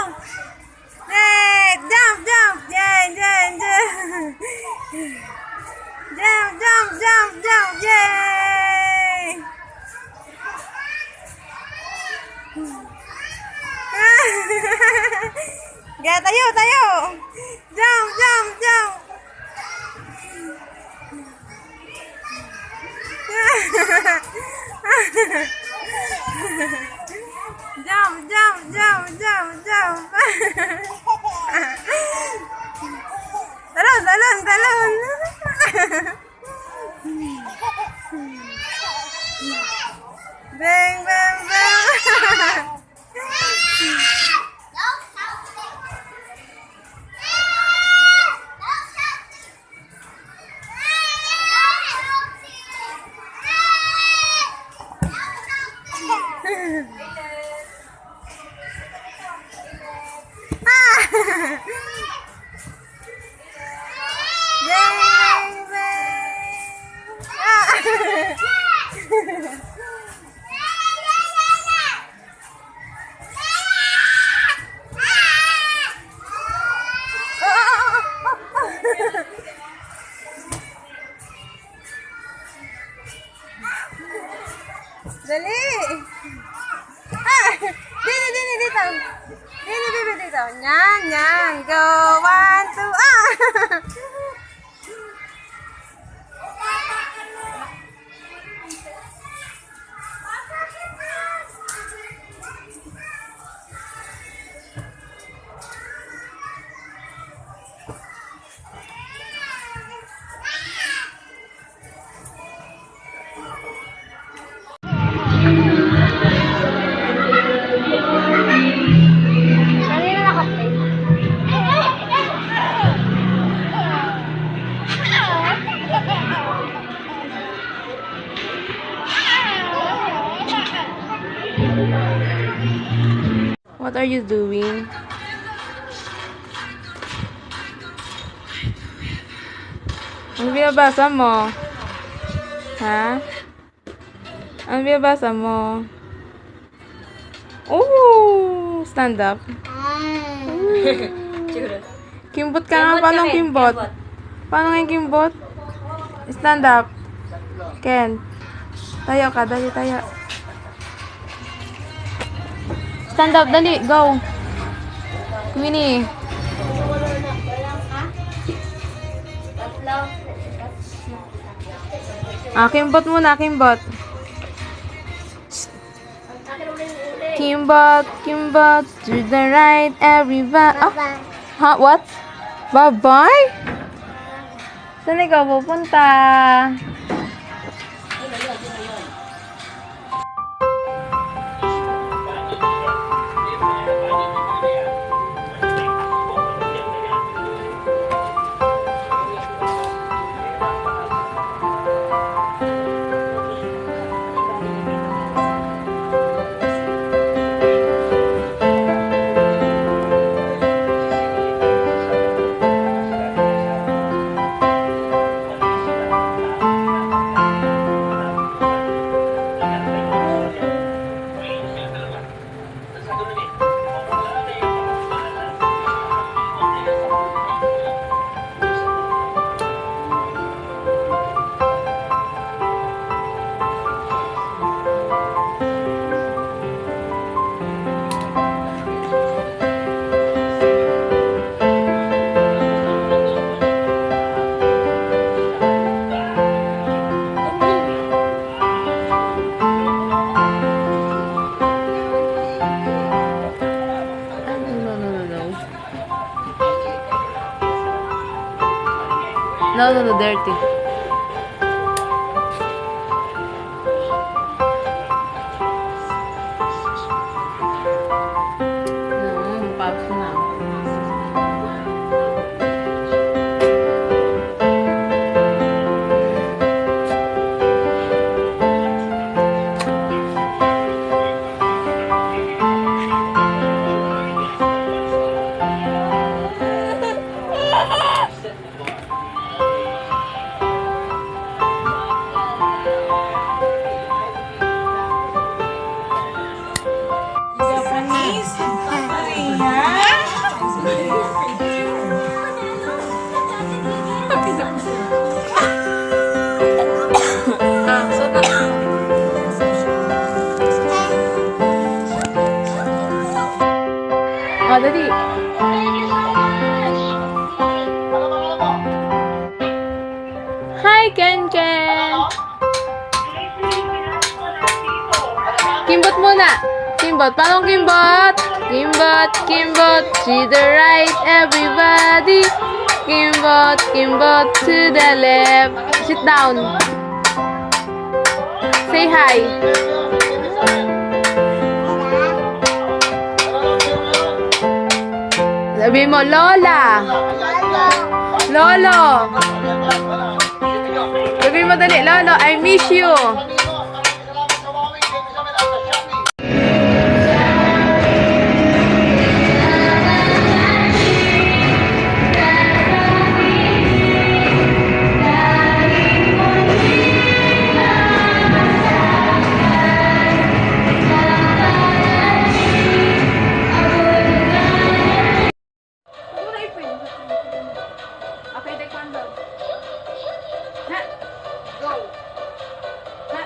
Yay! Jump, jump! Yay, yay, yay! Jump, jump, jump, jump! Yay! Gaya, tayo, tayo! Jump, jump, jump! Jump, jump, jump, jump, jump! Talon, talon, talon! Bang, bang, bang! Dali! Ah! Dito, dito, dito. Dito, dito, dito. Nyan, nyan. Go, 1, 2, ah! Kanina nakaplay. What are you doing? Ano binabasa mo? Ha? Ano binabasa mo? Oh, stand up. Kimbot ka nga. Paano kimbot? Paano nga yung kimbot? Stand up. Ken. Tayo ka. Dali, tayo. Stand up. Dali. Go. Winnie. Kimbot muna. Kimbot. Kimbot, Kimbot, to the right, everybody. Oh, ha, what? Bye-bye? Saan ikaw pupunta? No, no, no, dirty. Pops na. dali. Hi, Ken Ken. Kimbot muna. Kimbot. Paano kimbot? Kimbot, kimbot. To the right, everybody. Kimbot, kimbot. To the left. Sit down. Say hi. Sabi mo, Lola. Lolo. Sabi mo dali, Lolo, I miss you. Okay, taekwondo. Ha. Go. Ha.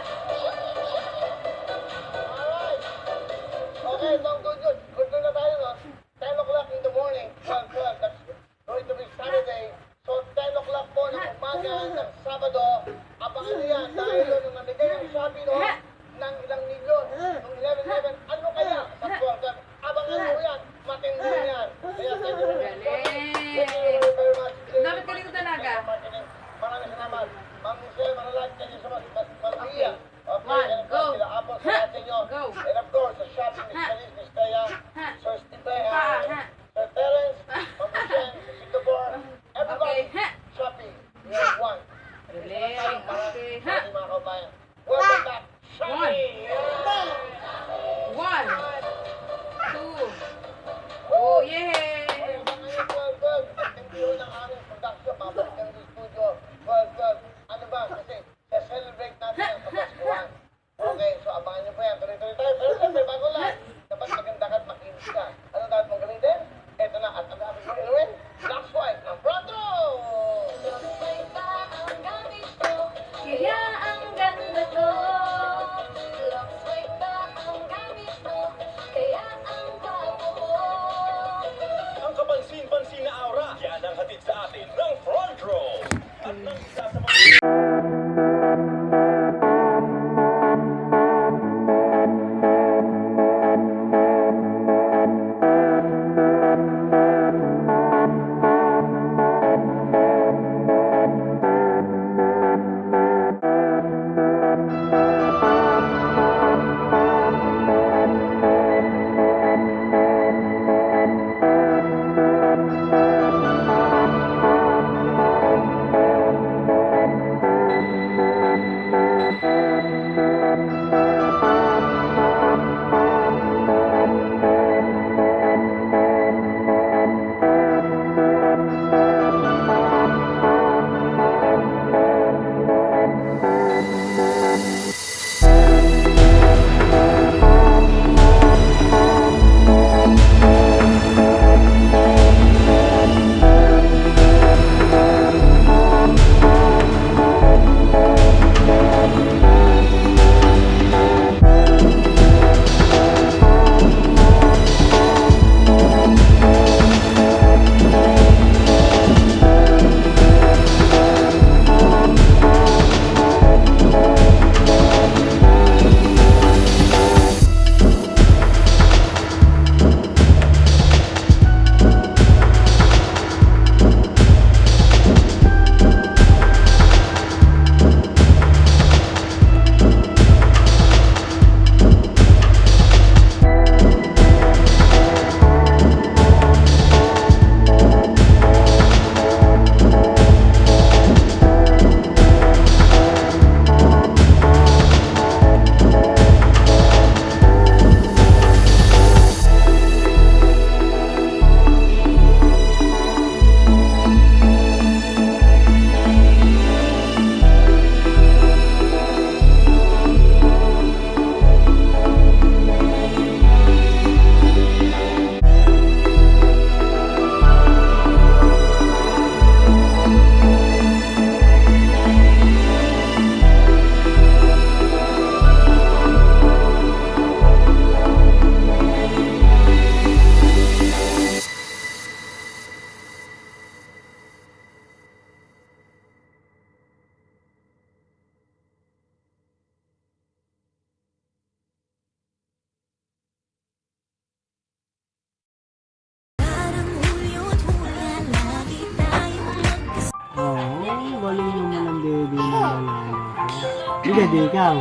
Didede ikaw.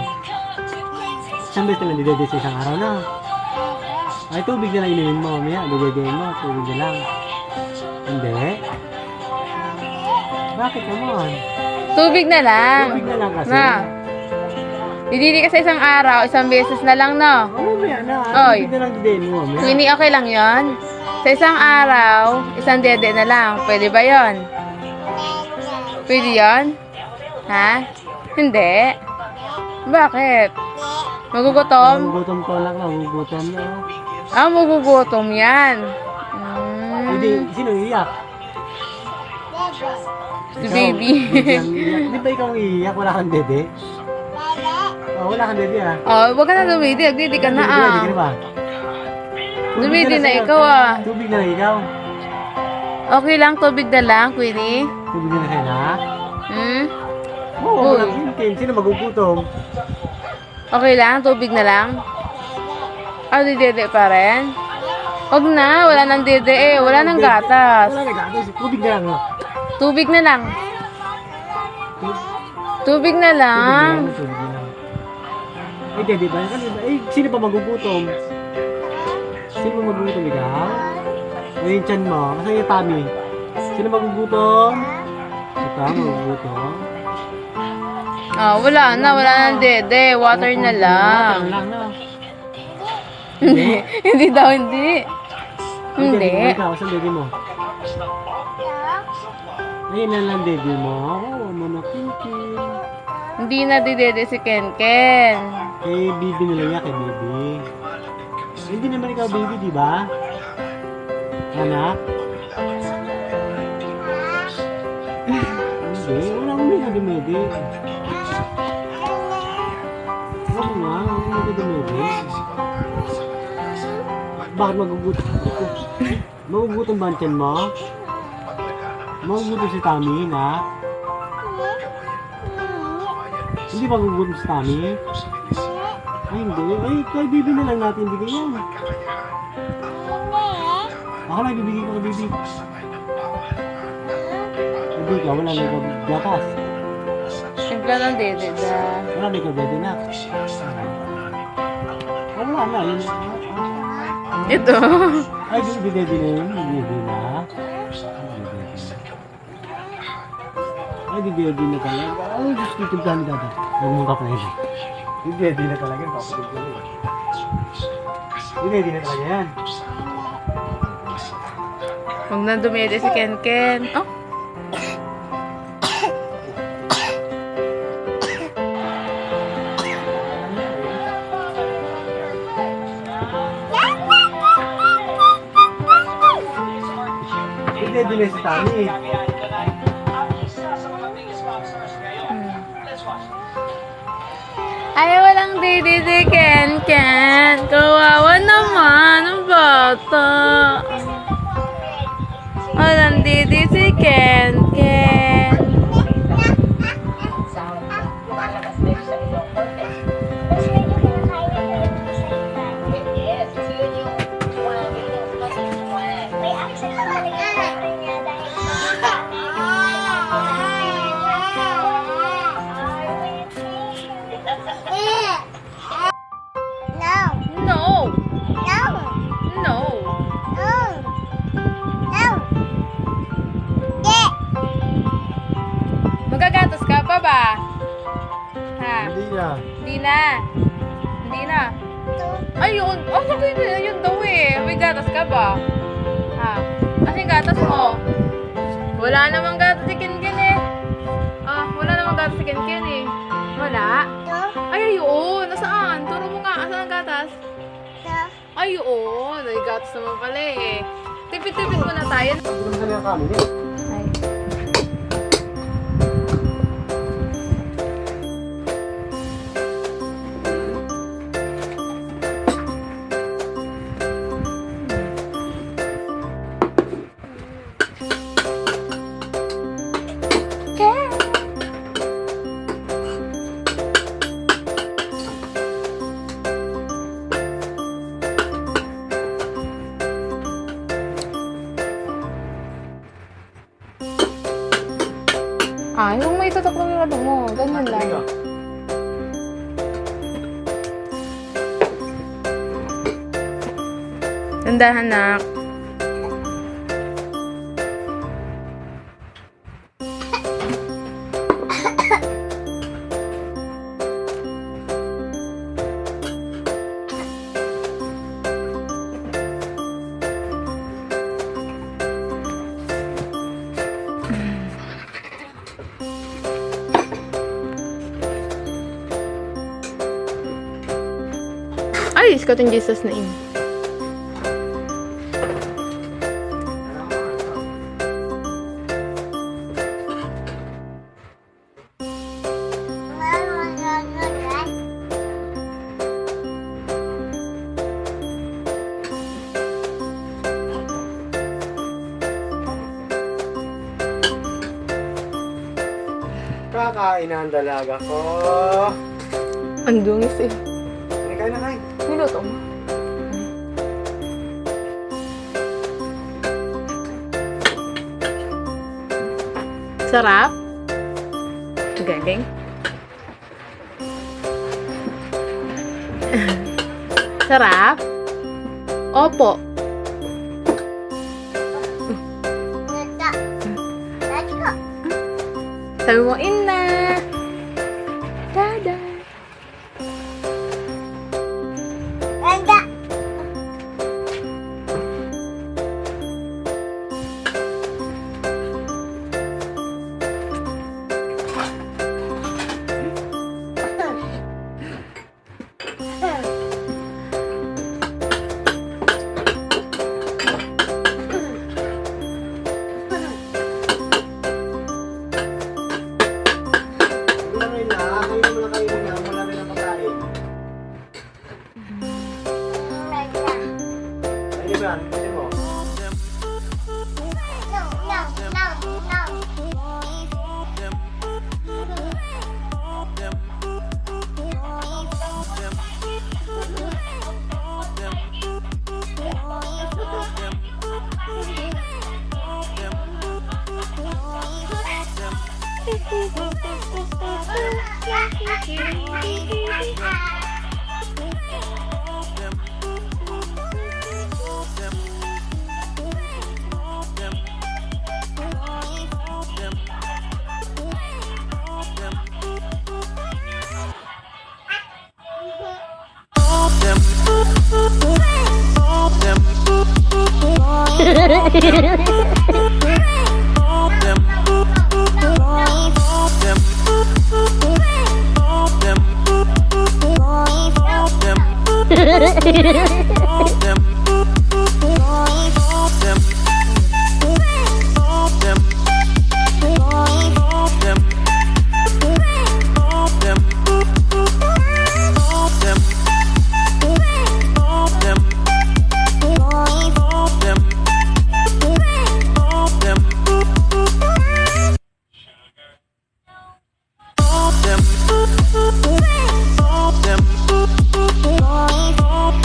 Isang beses naman didede sa isang araw na. Ay, tubig na lang inumin mo. Mamaya, didede mo. Tubig na lang. Hindi. Bakit naman? Tubig na lang. Tubig na lang kasi. Na. Dididi ka sa isang araw, isang beses na lang, no? Oh, mamaya na. Oy. Tubig na lang didede mo. Mamaya. Queenie, okay lang yon. Sa isang araw, isang dede na lang. Pwede ba yon? Pwede yon? Ha? Hindi. Bakit? Magugutom? Magugutom ko lang. Magugutom na. Ah, magugutom yan. Hindi, sino iiyak? Si baby. Di ba ikaw iiyak? Wala kang dede? Oh, wala kang dede ah. Oh, wag ka na dumidi. Agdidi ka na ah. Dede ka na ba? Dumidi na ikaw ah. Tubig na lang ikaw. Okay lang, tubig na lang, Queenie. Tubig na lang kayo na. Hmm? Oo, Uy. walang kinkin. Sino magugutom? Okay lang, tubig na lang. Ah, di dede pa rin? Wag na, wala nang dede eh. Wala nang gatas. Wala na gatas. Tubig na lang. Oh. Tubig na lang. Tubig na lang. Tubig na lang. Ay, dede ba? Eh, sino pa magugutom? Sino pa magugutom ikaw? O yung tiyan mo? Kasi yung tummy. Sino magugutom? Ikaw magugutom? Ah, wala nang dede. Water na lang. Water lang na. Hindi. Hindi daw, hindi. Hindi. Ikaw, saan dede mo? Ayun na lang dede mo. Oo, manakinkin. Hindi na didede si Ken Ken. Kay Bibi na lang yan, kay Bibi. Hindi naman ikaw baby, di ba? Anak? Hindi, wala akong may dumede. Wala nga, wala akong may dumede. Bakit magugutom? Magugutom ba ang tiyan mo? Magugutom si Tommy, na? Hindi magugutom si Tommy? Ay, hindi. Ay, kay Bibi na lang natin bigay yan. Ako lang bibigay ko kay Bibi. Bibi ka, wala na ikaw gatas. Simple ng dede da. Wala na ikaw dede na. Oh, wala na. Yun. Ito. Ay, Bibi dede na yun. Bibi na. Ay, Bibi dede na talaga. Ay, gusto ko tignan ni Dada. Huwag mong kapain. Bibi dede na talaga. Papatid ko yun. Bibi dede na talaga yan. Huwag na dumede si Ken Ken. Oh. Bibi dede na si Tommy. Ay, walang dede si Ken Ken. Kawawa naman ang bata. Walang dede si Ken Ken. No. No. Magagatas ka pa ba? Ha? Hindi na. Hindi na. Hindi na. Ayun. Oh, sabi na yun daw eh. May gatas ka ba? Ha? Kasi yung gatas mo. Wala namang gatas si Ken Ken eh. Ah, wala namang gatas si Ken Ken eh. Wala? Ay, ayun. Nasaan? Turo mo nga. Asan ang gatas? Ayun. Ay, gatas naman pala eh. Tipid-tipid muna tayo. Gutom na lang kami eh. Ay. Ay, huwag mo itutok ng lado mo. Ganyan lang. Tandahan, nak. Ay, Scott in Jesus' name. Kakain na ang dalaga ko. Ang dungis eh. Kain na, kain. Niluto mo. Sarap? Galing. Sarap? Opo. Sabi mo, Inna. Dada.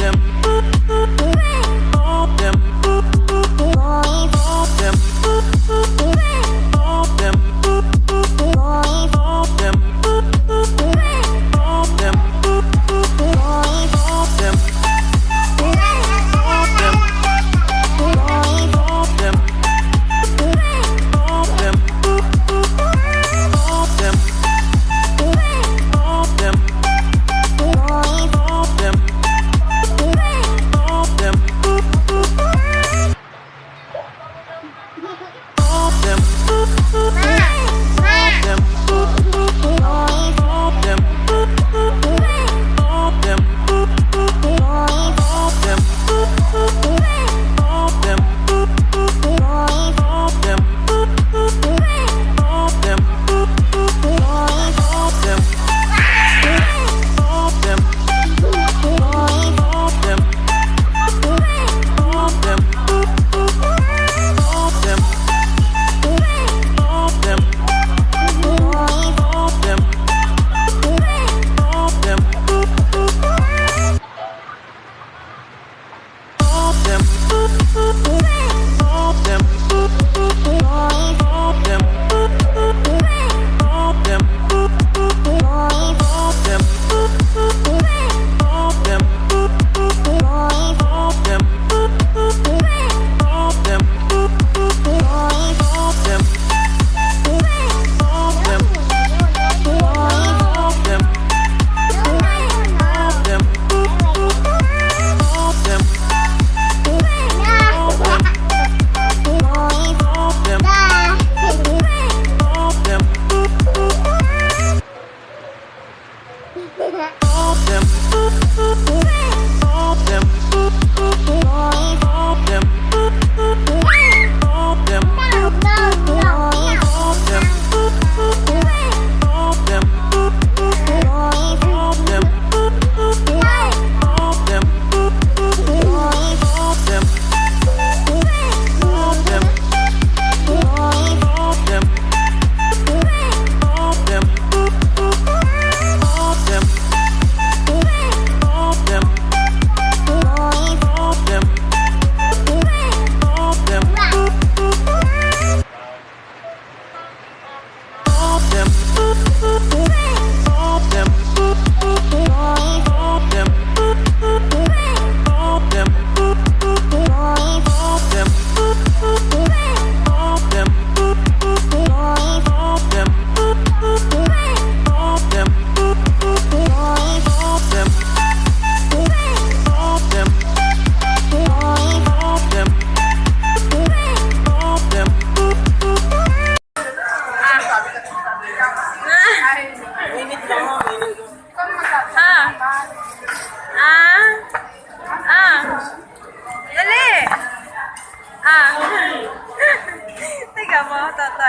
Them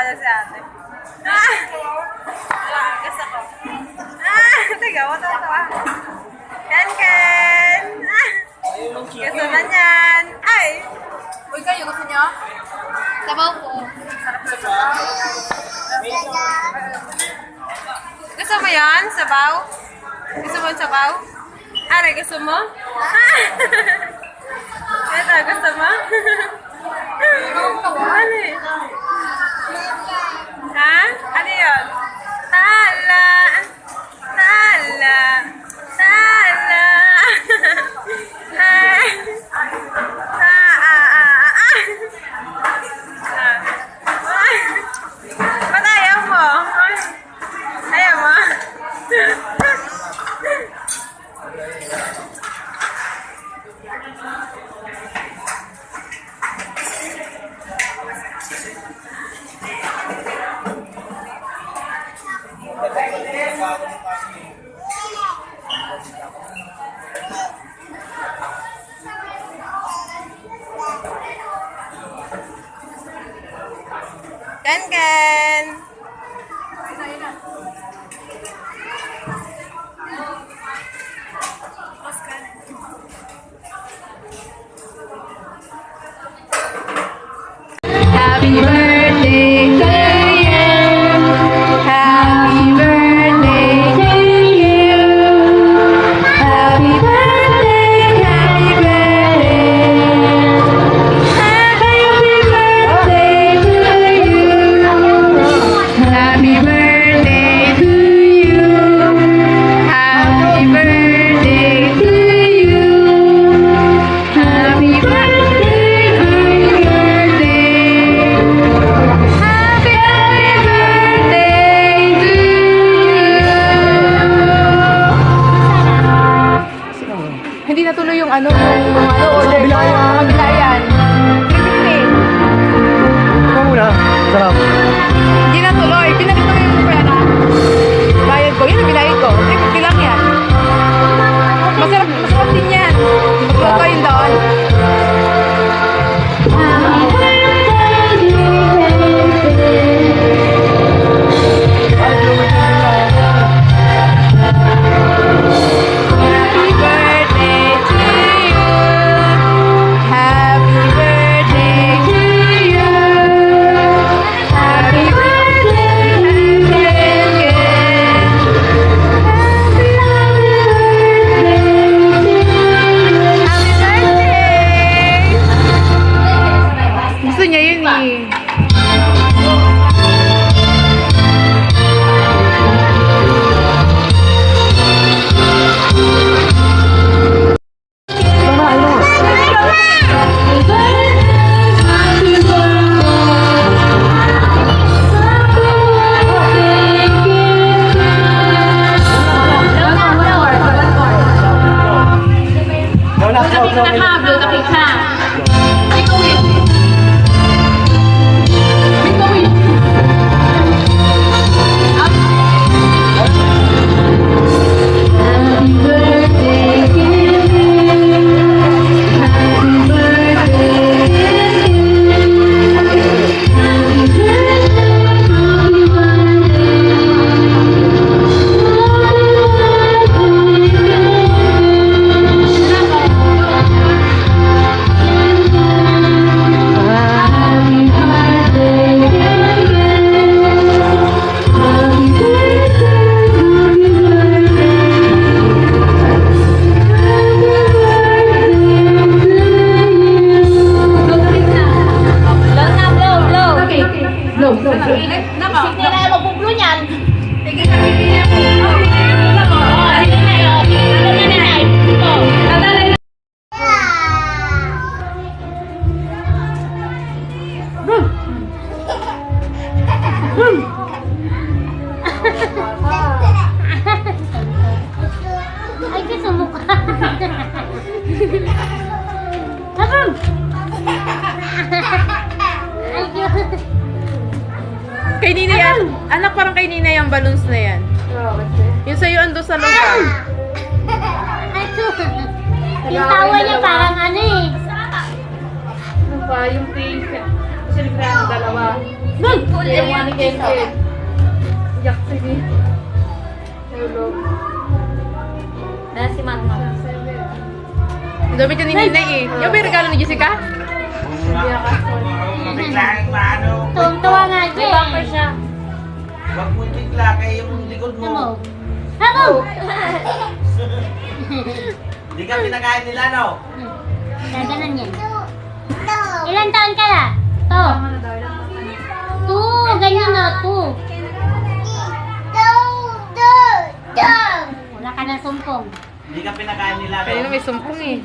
na si ate. Gusto ko. Teka, matawa. Ken! Gusto na niyan. Ay! Uy, kayo, gusto niyo? Sabaw po. Gusto mo yan? Sabaw? Gusto mo sabaw? Are, gusto mo? Ito, gusto mo? Ano eh? Ha? Ano yun? Tala! Tala! Tala! Ay! Ba't ayaw mo? Ayaw mo? Ken! Happy birthday to you. Happy birthday to you. Happy birthday, happy birthday. Happy birthday to you. Happy birthday to you. Happy birthday to you. Happy birthday, happy birthday. Hindi natuloy yung order ko. Kabila yan. 350. Ikaw muna. Sarap. Hindi natuloy. Pinakita ko yung pera. Bayad ko. Yun ang binayad ko. 350 lang yan. Masarap din yan. Magluto yun doon. Happy birthday to you. Happy birthday to you. Happy birthday, happy birthday. Gusto niya yun eh. Ay, kasi mukha. Habang! Kay Nina yan. Anak, parang kay Nina yung balloons na yan. Yung sa'yo ando sa lugar. Yung tawa niya parang ano eh. pa, yung pink. Kasi nagkaya ng dalawa. Yung one ni Kenken. Yak, sige. Hello. Dahil si Mama. Ang dami ka ni Ninay eh. Yung may regalo ni Jessica? Biglaan maano. Tuwang-tuwa nga siya. May bumper siya. Huwag mo bigla kayo yung likod Ano? mo. Ano? Hindi ka pinakain nila, no? Gaganan yan. Ilan taon ka na? To. Ganyan na, to. Wala ka na sumpong. Hindi ka pinakain nila, no? Kanina may sumpong eh.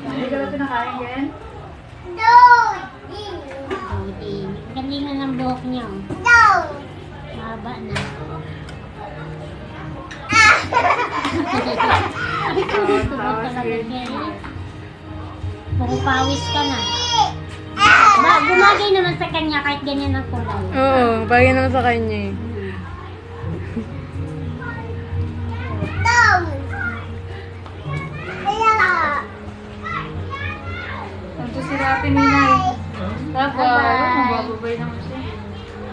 Hindi. Galingan ng buhok niya. Mahaba na. Mukhang pawis ka na. Gumagay naman sa kanya kahit ganyan ang kulay. Oo, bagay naman sa kanya eh. Ito si Rapi Ninay. Tapos, mabababay naman siya.